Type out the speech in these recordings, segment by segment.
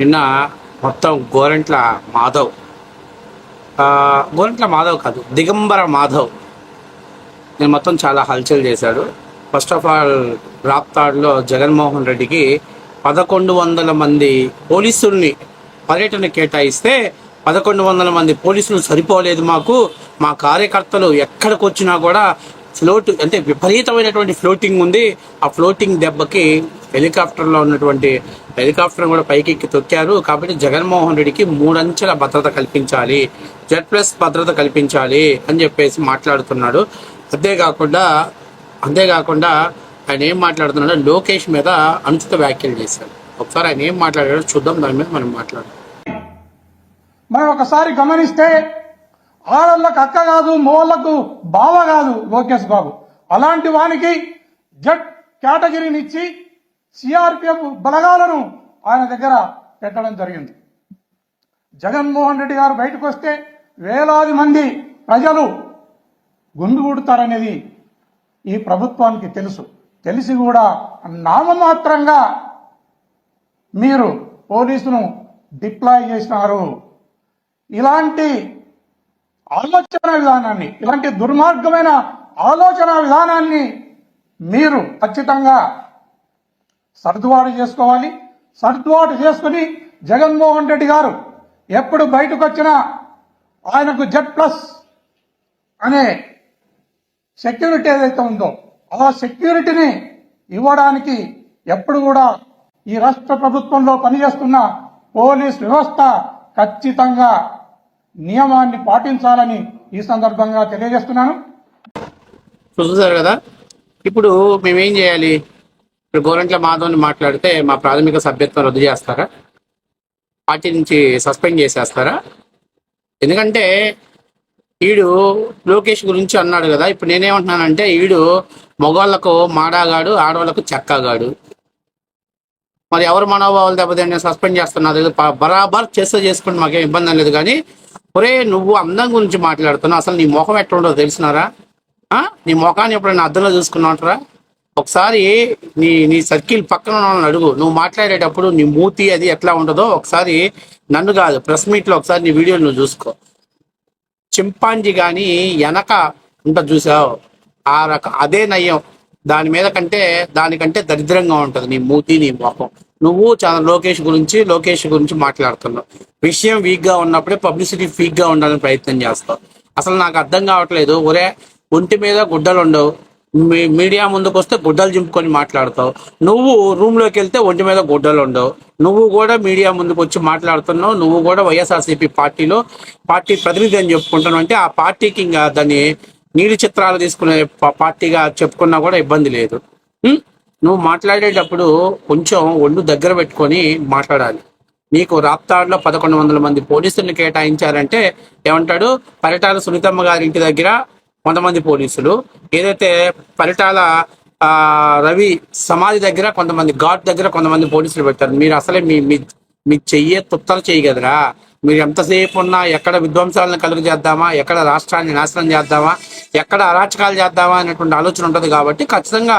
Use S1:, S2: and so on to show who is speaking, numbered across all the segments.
S1: నిన్న మొత్తం మాధవ్ గోరంట్ల మాధవ్ కాదు, దిగంబర మాధవ్ నేను మొత్తం చాలా హల్చల్ చేశాడు. ఫస్ట్ ఆఫ్ ఆల్ రాప్తాడ్లో జగన్మోహన్ రెడ్డికి 1100 మంది పోలీసుల్ని పర్యటన కేటాయిస్తే 1100 మంది పోలీసులు సరిపోలేదు. మా కార్యకర్తలు ఎక్కడికి వచ్చినా కూడా ఫ్లోట్ అంటే విపరీతమైనటువంటి ఫ్లోటింగ్ ఉంది. ఆ ఫ్లోటింగ్ దెబ్బకి హెలికాప్టర్ కూడా పైకి తొక్కారు. కాబట్టి జగన్మోహన్ రెడ్డికి 3 అంచెల భద్రత కల్పించాలి, Z+ భద్రత కల్పించాలి అని చెప్పేసి మాట్లాడుతున్నాడు. అంతేకాకుండా ఆయన ఏం మాట్లాడుతున్నాడో లోకేష్ మీద అనుచిత వ్యాఖ్యలు చేశాడు. ఒకసారి ఆయన ఏం మాట్లాడాడో చూద్దాం, దాని మీద మనం మాట్లాడదాం.
S2: మనం ఒకసారి గమనిస్తే ఆడళ్ళకు అక్క కాదు, మోళ్లకు బావ కాదు లోకేష్ బాబు. అలాంటి వానికి జడ్ కేటగిరీనిచ్చి సిఆర్పిఎఫ్ బలగాలను ఆయన దగ్గర పెట్టడం జరిగింది. జగన్మోహన్ రెడ్డి గారు బయటకు వస్తే వేలాది మంది ప్రజలు గుండు కొడతారనేది ఈ ప్రభుత్వానికి తెలిసి కూడా నామమాత్రంగా మీరు పోలీసును డిప్లాయ్ చేసినారు. ఇలాంటి ఇలాంటి దుర్మార్గమైన ఆలోచన విధానాన్ని మీరు ఖచ్చితంగా సర్దుబాటు చేసుకోవాలి. సర్దుబాటు చేసుకుని జగన్మోహన్ రెడ్డి గారు ఎప్పుడు బయటకు వచ్చినా ఆయనకు Z+ అనే సెక్యూరిటీ ఏదైతే ఉందో ఆ సెక్యూరిటీని ఇవ్వడానికి ఎప్పుడు కూడా ఈ రాష్ట్ర ప్రభుత్వంలో పనిచేస్తున్న పోలీస్ వ్యవస్థ ఖచ్చితంగా నియమాన్ని పాటించాలని ఈ సందర్భంగా తెలియజేస్తున్నాను.
S1: చూసారు కదా, ఇప్పుడు మేమేం చేయాలి? ఇప్పుడు గోరంట్ల మాధవ్ని మాట్లాడితే మా ప్రాథమిక సభ్యత్వం రద్దు చేస్తారా? పార్టీ నుంచి సస్పెండ్ చేసేస్తారా? ఎందుకంటే ఈడు లోకేష్ గురించి అన్నాడు కదా. ఇప్పుడు నేనేమంటున్నానంటే ఈడు మగవాళ్లకు మాడాగాడు, ఆడవాళ్లకు చెక్కగాడు. మరి ఎవరు మనోభావాలు దెబ్బతిని సస్పెండ్ చేస్తున్నారు? బరాబర్ చేసుకుంటే మాకేం ఇబ్బంది లేదు. కానీ ఒరే, నువ్వు అందం గురించి మాట్లాడుతున్నావు, అసలు నీ ముఖం ఎట్లా ఉండదో తెలిసినారా? నీ ముఖాన్ని ఎప్పుడైనా అద్దంలో చూసుకున్నావురా? ఒకసారి నీ సర్కిల్ పక్కన వాళ్ళని అడుగు. నువ్వు మాట్లాడేటప్పుడు నీ మూతి అది ఎట్లా ఉంటుందో ఒకసారి నన్ను కాదు, ప్రెస్ మీట్లో ఒకసారి నీ వీడియోలు నువ్వు చూసుకో. చింపాంజీ కానీ వెనక ఉంటుంది చూసావు, అదే నయ్యం. దానికంటే దరిద్రంగా ఉంటుంది నీ మూతి, నీ ముఖం. నువ్వు చాలా లోకేష్ గురించి మాట్లాడుతున్నావు. విషయం వీక్గా ఉన్నప్పుడే పబ్లిసిటీ ఫీక్గా ఉండాలని ప్రయత్నం చేస్తావు. అసలు నాకు అర్థం కావట్లేదు. ఒరే, ఒంటి మీద గుడ్డలు ఉండవు, మీడియా ముందుకు వస్తే గుడ్డలు చింపుకొని మాట్లాడతావు. నువ్వు రూమ్లోకి వెళ్తే ఒంటి మీద గుడ్డలు ఉండవు. నువ్వు కూడా మీడియా ముందుకు వచ్చి మాట్లాడుతున్నావు. నువ్వు కూడా వైఎస్ఆర్సీపీ పార్టీ ప్రతినిధి అని చెప్పుకుంటున్నావు. అంటే ఆ పార్టీకి ఇంకా దాన్ని నీలి చిత్రాలు తీసుకునే పార్టీగా చెప్పుకున్నా కూడా ఇబ్బంది లేదు. నువ్వు మాట్లాడేటప్పుడు కొంచెం ఒళ్ళు దగ్గర పెట్టుకొని మాట్లాడాలి. నీకు రాప్తాడ్లో 1100 మంది పోలీసుల్ని కేటాయించారంటే ఏమంటాడు? పరిటాల సునీతమ్మ గారి ఇంటి దగ్గర కొంతమంది పోలీసులు, ఏదైతే పరిటాల రవి సమాధి దగ్గర కొంతమంది, ఘాట్ దగ్గర కొంతమంది పోలీసులు పెట్టారు. మీరు అసలే మీ చెయ్యే తుత్తలు చేయగలరా? మీరు ఎంతసేపు ఉన్నా ఎక్కడ విధ్వంసాలను కలుగు చేద్దామా, ఎక్కడ రాష్ట్రాన్ని నాశనం చేద్దామా, ఎక్కడ అరాచకాలు చేద్దామా అనేటువంటి ఆలోచన ఉంటుంది. కాబట్టి ఖచ్చితంగా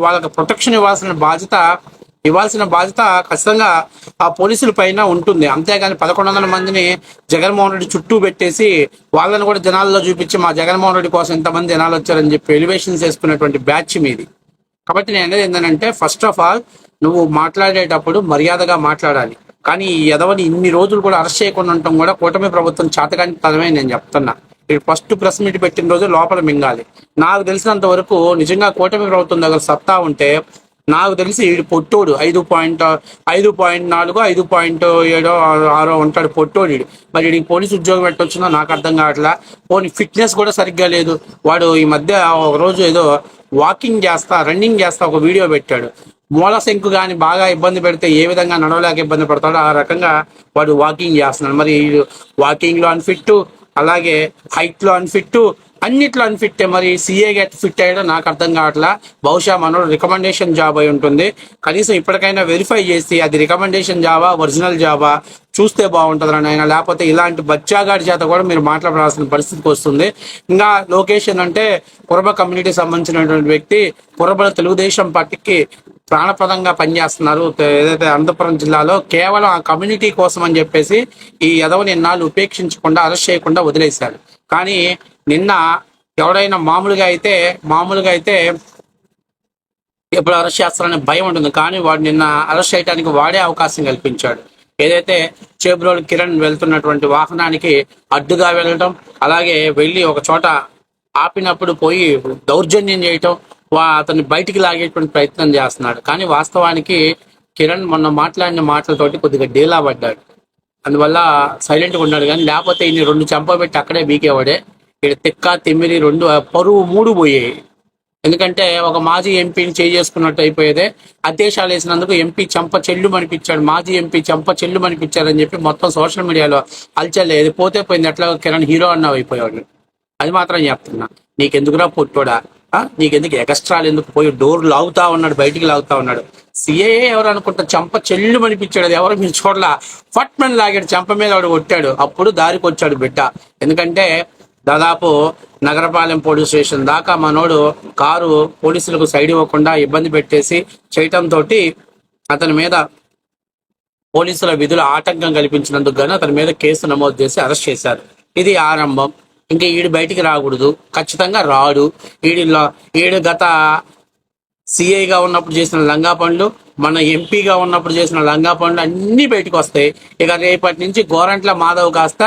S1: వాళ్ళకి ప్రొటెక్షన్ ఇవ్వాల్సిన బాధ్యత ఖచ్చితంగా ఆ పోలీసుల పైన ఉంటుంది. అంతేగాని 1100 మందిని జగన్మోహన్ రెడ్డి చుట్టూ పెట్టేసి వాళ్ళని కూడా జనాల్లో చూపించి మా జగన్మోహన్ రెడ్డి కోసం ఎంతమంది జనాలు వచ్చారని చెప్పి ఎలివేషన్స్ వేసుకునేటువంటి బ్యాచ్ మీది. కాబట్టి నేను అనేది ఏంటంటే, ఫస్ట్ ఆఫ్ ఆల్ నువ్వు మాట్లాడేటప్పుడు మర్యాదగా మాట్లాడాలి. కానీ ఈ ఎదవని ఇన్ని రోజులు కూడా అరెస్ట్ చేయకుండా ఉండటం కూడా కూటమి ప్రభుత్వం చేతకాని తనమే నేను చెప్తున్నా. ఫస్ట్ ప్రెస్ మీట్ పెట్టిన రోజు లోపల మింగాలి. నాకు తెలిసినంత వరకు నిజంగా కూటమి ప్రభుత్వం దగ్గర సత్తా ఉంటే, నాకు తెలిసి వీడు పొట్టోడు 5.4 5.7 ఉంటాడు పొట్టోడు. మరి వీడికి పోలీసు ఉద్యోగం పెట్టొచ్చిందో నాకు అర్థం కావట్లా. పోనీ ఫిట్నెస్ కూడా సరిగ్గా లేదు. వాడు ఈ మధ్య ఒక రోజు ఏదో రన్నింగ్ చేస్తా ఒక వీడియో పెట్టాడు. మూల శంకు కానీ బాగా ఇబ్బంది పెడితే ఏ విధంగా నడవలేక ఇబ్బంది పడతాడో ఆ రకంగా వాడు వాకింగ్ చేస్తున్నాడు. మరి వాకింగ్లో అన్ఫిట్, అలాగే హైట్లో అన్ఫిట్, అన్నిట్లో అన్ఫిట్టే. మరి సిఏ గెట్ ఫిట్ అయ్యాడో నాకు అర్థం కావట్లా. బహుశా మనోడు రికమెండేషన్ జాబ్ అయి ఉంటుంది. కనీసం ఇప్పటికైనా వెరిఫై చేసి అది రికమెండేషన్ జాబా ఒరిజినల్ జాబా చూస్తే బాగుంటుంది ఆయన. లేకపోతే ఇలాంటి బచ్చాగాడి చేత కూడా మీరు మాట్లాడాల్సిన పరిస్థితికి వస్తుంది. ఇంకా లోకేష్ అంటే కురబ కమ్యూనిటీ సంబంధించినటువంటి వ్యక్తి, కురబల తెలుగుదేశం పార్టీకి ప్రాణప్రదంగా పనిచేస్తున్నారు. ఏదైతే అనంతపురం జిల్లాలో కేవలం ఆ కమ్యూనిటీ కోసం అని చెప్పేసి ఈ ఎదవని ఇన్నాళ్ళు ఉపేక్షించకుండా అరెస్ట్ చేయకుండా వదిలేశారు. కానీ నిన్న ఎవడైనా మామూలుగా అయితే ఎప్పుడు అరెస్ట్ చేస్తారనే భయం ఉంటుంది. కానీ వాడు నిన్న అరెస్ట్ చేయడానికి వాడే అవకాశం కల్పించాడు. ఏదైతే చేబ్రోలు కిరణ్ వెళ్తున్నటువంటి వాహనానికి అడ్డుగా వెళ్ళడం, అలాగే వెళ్ళి ఒక చోట ఆపినప్పుడు పోయి దౌర్జన్యం చేయటం, అతన్ని బయటికి లాగేటువంటి ప్రయత్నం చేస్తున్నాడు. కానీ వాస్తవానికి కిరణ్ మొన్న మాట్లాడిన మాటలతోటి కొద్దిగా డీలా పడ్డాడు. అందువల్ల సైలెంట్గా ఉన్నాడు. కానీ లేకపోతే ఇన్ని 2 చెంపబెట్టి అక్కడే బీకేవాడే. ఇక్కడ తిక్క తిమ్మిరి 2 పరువు 3 పోయాయి. ఎందుకంటే ఒక మాజీ ఎంపీని చేసుకున్నట్టు అయిపోయేదే. అధ్యక్షాలు వేసినందుకు ఎంపీ చెంప చెల్లు మనిపించాడు, మాజీ ఎంపీ చెంప చెల్లు మనిపించారని చెప్పి మొత్తం సోషల్ మీడియాలో హల్చల్. ఏది పోతే పోయింది, ఎట్లా కిరణ్ హీరో అన్నావు అయిపోయాడు. అది మాత్రం చెప్తున్నా, నీకెందుకురా పొట్టోడా, నీకెందుకు ఎక్స్ట్రాలు ఎందుకు, పోయి డోర్ లాగుతా ఉన్నాడు, బయటికి లాగుతా ఉన్నాడు. సిఏఏ ఎవరు అనుకుంటా చెంప చెల్లు మనిపించాడు. అది ఎవరు మీరు చూడలా, ఫట్మన్ లాగాడు, చెంప మీద వాడు కొట్టాడు. అప్పుడు దారికి వచ్చాడు బిడ్డ. ఎందుకంటే దాదాపు నగరపాలెం పోలీస్ స్టేషన్ దాకా మనోడు కారు పోలీసులకు సైడ్ ఇవ్వకుండా ఇబ్బంది పెట్టేసి చేయటంతో అతని మీద పోలీసుల విధుల ఆటంకం కల్పించినందుకు గాను అతని మీద కేసు నమోదు చేసి అరెస్ట్ చేశారు. ఇది ఆరంభం. ఇంకా ఈడు బయటికి రాకూడదు, ఖచ్చితంగా రాడు. ఈడు గత సిఐగా ఉన్నప్పుడు చేసిన లంగా పనులు, మన ఎంపీగా ఉన్నప్పుడు చేసిన లంగా పనులు అన్ని బయటకు వస్తాయి. ఇక రేపటి నుంచి గోరంట్ల మాధవ్ కాస్త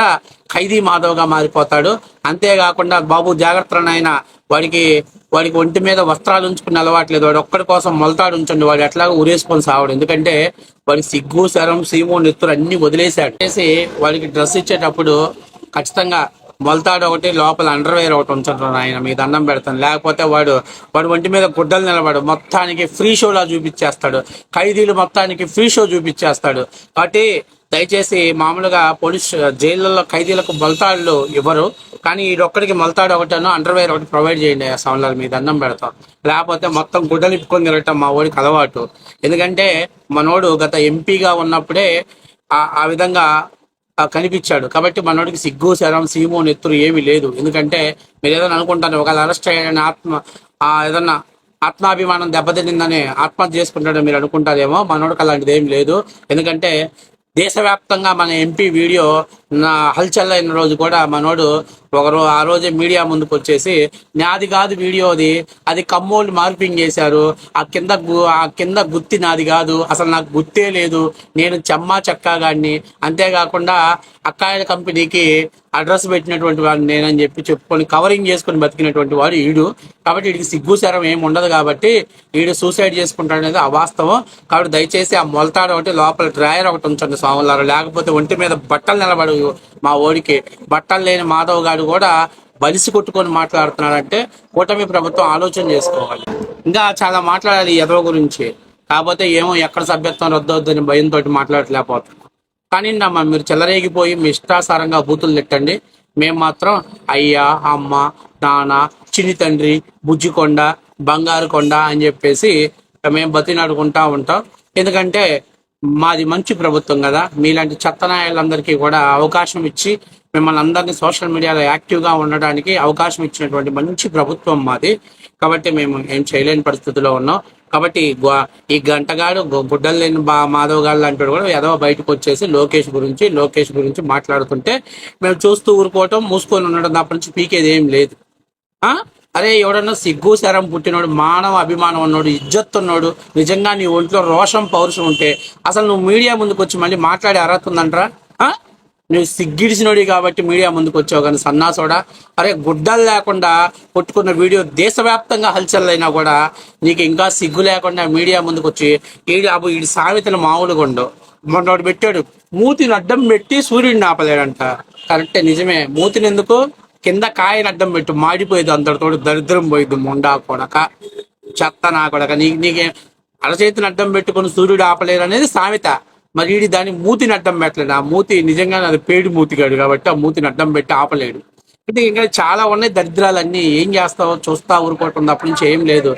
S1: ఖైదీ మాధవ్గా మారిపోతాడు. అంతేకాకుండా బాబు జాగ్రత్తనైనా, వాడికి ఒంటి మీద వస్త్రాలు ఉంచుకుని అలవాట్లేదు. వాడు ఒక్కడి కోసం మొలతాడు ఉంచండి, వాడు ఎట్లాగో ఉరేసుకొని సావడు. ఎందుకంటే వాడికి సిగ్గు శరం సీము నెత్తురు అన్ని వదిలేశాడు. చేసి వాడికి డ్రెస్ ఇచ్చేటప్పుడు ఖచ్చితంగా మొలతాడు ఒకటి, లోపల అండర్వేర్ ఒకటి ఉంచుంటారు. ఆయన మీ దండం పెడతాను. లేకపోతే వాడు ఒంటి మీద గుడ్డలు నిలబడు, మొత్తానికి ఫ్రీ షోలా చూపించేస్తాడు. ఖైదీలు మొత్తానికి ఫ్రీ షో చూపించేస్తాడు. కాబట్టి దయచేసి మామూలుగా పోలీస్ జైళ్ళల్లో ఖైదీలకు మొలతాడులు ఇవ్వరు, కానీ ఈడొక్కడికి మొలతాడు ఒకటను అండర్వేర్ ఒకటి ప్రొవైడ్ చేయండి. ఆ సమయంలో మీ దండం పెడతాం. లేకపోతే మొత్తం గుడ్డలు ఇప్పుకొని తిరగటం మా ఓడికి అలవాటు. ఎందుకంటే మనోడు గత ఎంపీగా ఉన్నప్పుడే ఆ విధంగా కనిపించాడు. కాబట్టి మనోడికి సిగ్గు శరం సీము నెత్తురు ఏమీ లేదు. ఎందుకంటే మీరు ఏదైనా అనుకుంటారు, ఒకవేళ అరెస్ట్ అయ్యాడని ఏదన్నా ఆత్మాభిమానం దెబ్బతిందని ఆత్మహత్య చేసుకుంటాడని మీరు అనుకుంటారేమో. మనోడికి అలాంటిది ఏం లేదు. ఎందుకంటే దేశవ్యాప్తంగా మన ఎంపీ వీడియో హల్చల్ అయిన రోజు కూడా మనోడు ఆ రోజే మీడియా ముందుకు వచ్చేసి, నాది కాదు వీడియో, అది కమ్మోళ్ళు మార్పింగ్ చేశారు, ఆ కింద గుత్తి నాది కాదు, అసలు నాకు గుర్తే లేదు, నేను చెమ్మా చక్కాగాడిని, అంతేకాకుండా అక్కాయల కంపెనీకి అడ్రస్ పెట్టినటువంటి వాడిని నేనని చెప్పుకొని కవరింగ్ చేసుకొని బతికినటువంటి వాడు ఈడు. కాబట్టి వీడికి సిగ్గు శరం ఏమి ఉండదు. కాబట్టి వీడు సూసైడ్ చేసుకుంటాడు అనేది అవాస్తవం. కాబట్టి దయచేసి ఆ మొలతాడు ఒకటి, లోపల డ్రాయర్ ఒకటి ఉంచండి సోమవారం. లేకపోతే ఒంటి మీద బట్టలు నిలబడు. మా ఓడికి బట్టలు లేని మాధవ్ గారు కూడా బలిసి కొట్టుకొని మాట్లాడుతున్నాడంటే కూటమి ప్రభుత్వం ఆలోచన చేసుకోవాలి. ఇంకా చాలా మాట్లాడాలి ఎదవ గురించి. కాకపోతే ఏమో ఎక్కడ సభ్యత్వం రద్దవుద్దని భయంతో మాట్లాడలేకపోతున్నాం. కానీ మీరు చెలరేగిపోయి మీ ఇష్టాసారంగా బూతులు తిట్టండి. మేము మాత్రం అయ్యా, అమ్మ, నాన్న, చిన్ని తండ్రి, బుజ్జికొండ, బంగారు కొండ అని చెప్పేసి మేము బతినాడుకుంటా ఉంటాం. ఎందుకంటే మాది మంచి ప్రభుత్వం కదా. మీలాంటి చెత్తనాయాలందరికీ కూడా అవకాశం ఇచ్చి మిమ్మల్ని అందరినీ సోషల్ మీడియాలో యాక్టివ్గా ఉండడానికి అవకాశం ఇచ్చినటువంటి మంచి ప్రభుత్వం మాది. కాబట్టి మేము ఏం చేయలేని పరిస్థితిలో ఉన్నాం. కాబట్టి ఈ గంటగాడు గుడ్డలు లేని మాధవ్ గారు లాంటి కూడా ఏదో బయటకు వచ్చేసి లోకేష్ గురించి మాట్లాడుతుంటే మేము చూస్తూ ఊరుకోవటం, మూసుకొని ఉండడం తప్ప నుంచి పీకేది ఏం లేదు. అరే ఎవడన్నా సిగ్గు శరం పుట్టినోడు, మానవ అభిమానం ఉన్నోడు, ఇజ్జత్ ఉన్నోడు, నిజంగా నీ ఒంట్లో రోషం పౌరుషం ఉంటే అసలు నువ్వు మీడియా ముందుకు వచ్చి మళ్ళీ మాట్లాడే అర్హత ఉందంటరా? నువ్వు సిగ్గిడిసినోడి కాబట్టి మీడియా ముందుకు వచ్చావు. కానీ సన్నాసోడా, అరే గుడ్డలు లేకుండా కొట్టుకున్న వీడియో దేశవ్యాప్తంగా హల్చల్ అయినా కూడా నీకు ఇంకా సిగ్గు లేకుండా మీడియా ముందుకు వచ్చి వీడి సామెతలు మామూలుగా ఉండవు. మొన్నోడు పెట్టాడు, మూతిని అడ్డం పెట్టి సూర్యుడిని ఆపలేడంట. కరెక్టే, నిజమే. మూతిని ఎందుకు, కింద కాయని అడ్డం పెట్టు, మాడిపోయేది అంతటితో దరిద్రం పోయిద్ది. మొండా కొడక, చెత్త నా కొడక. నీకే అరచేతిని అడ్డం పెట్టుకుని సూర్యుడు ఆపలేరు అనేది సామెత. మరి వీడి దాన్ని మూతిని అడ్డం పెట్టలేడు. ఆ మూతి నిజంగా అది పేడి మూతిగాడు కాబట్టి ఆ మూతిని అడ్డం పెట్టి ఆపలేడు. అంటే ఇంకా చాలా ఉన్నాయి దరిద్రాలన్నీ. ఏం చేస్తావో చూస్తా ఊరుకోవటం తప్ప నుంచి ఏం లేదు.